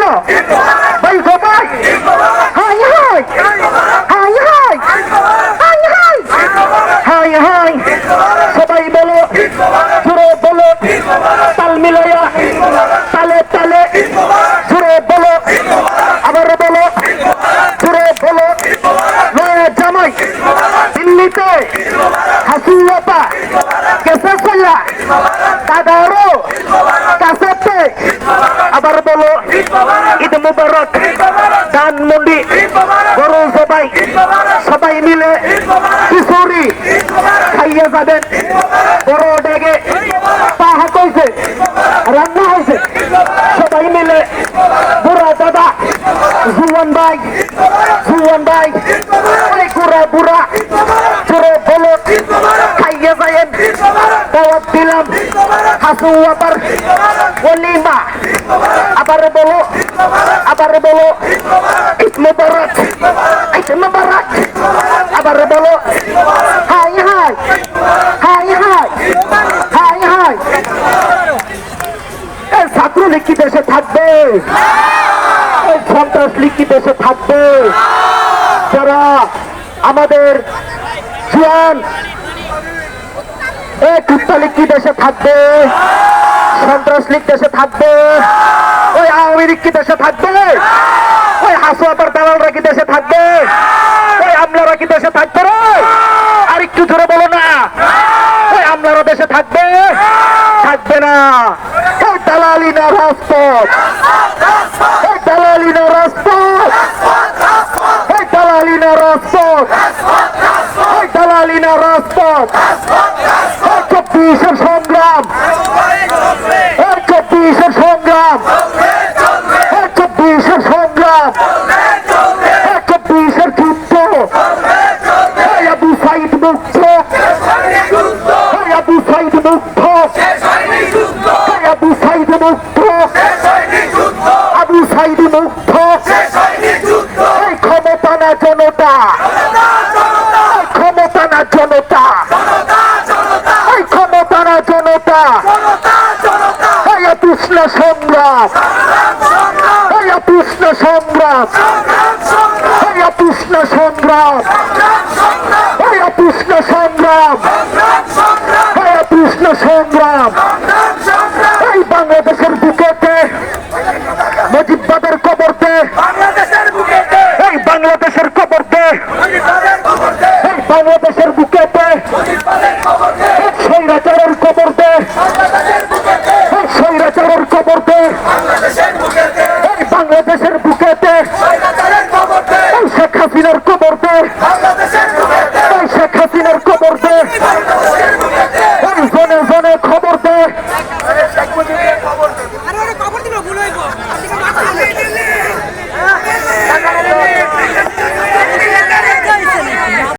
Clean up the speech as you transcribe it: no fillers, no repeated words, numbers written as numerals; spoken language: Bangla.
বলো ভাই গো ভাই high high high high high high high high সবাই বলো জোরে বলো তাল মিলাইয়া তালে তালে জোরে বলো আবার বলো জোরে বলো নয়া জামাই দিল্লিতে হাসিয়াপা কেসে চলা দাদারও কাছেতে আবার বলো ঈদ মুবারক ধানমন্ডি গরু সবাই সবাই মিলে খিচুড়ি খাইয়ে যাবেন বড় ডেগে পাহা কইছে রান্না হয়েছে সবাই মিলে বুড়া দাদা জুয়ান ভাই কুড়া বুড়া জোরে বলো খাইয়ে যায়েন দাওয়াত দিলাম হাসু আবার ওলিমা আবার বলো ঈদ মুবারক আবার বলো high high high high high high এই ছাত্রলীগ কি দেশে থাকবে? এই সন্ত্রাসলীগ কি দেশে থাকবে? যারা আমাদের জোয়ান এই কুত্তালীগ কি দেশে থাকবে? সন্ত্রাসলীগ দেশে থাকবে? ওই আওয়ামী লীগ কি দেশে থাকবে? ওই হাসুয়াপার দালালরা কি দেশে থাকবে? ওই আমলারা কি দেশে থাকবে রে? আর একটু জোরে বলো না। ওই আমলারা দেশে থাকবে? থাকবে না। ওই দালালি না রাজপথ, ওই দালালি না রাজপথ, ওই দালালি না রাজপথ, ওই দালালি না রাজপথ। 24-এর সংগ্রাম, 24-এর সংগ্রাম, 24-এর সংগ্রাম, 24-এর যুদ্ধ। আবু সাইদ মুক্ত, আবু সাইদ মুক্ত, আবু সাইদ মুক্ত, আবু সাইদ মুক্ত। এই ক্ষমতা না জনতা, ক্ষমতা না জনতা, এই ক্ষমতা না জনতা। এই কৃষ্ণ সংগ্রাম, এই কৃষ্ণ সংগ্রাম, এই কৃষ্ণ সংগ্রাম, এই কৃষ্ণ সংগ্রাম, এই কৃষ্ণ সংগ্রাম। এই বাংলাদেশের বুকেতে মুজিববাদের কবরতে, এই বাংলাদেশের কবরতে, এই বাংলাদেশের বুকেতে স্বৈরাচারের কবরতে, এই স্বৈরাচারের কবরতে, এই বাংলাদেশের বুকেতে এই শেখ হাসিনার কবরতে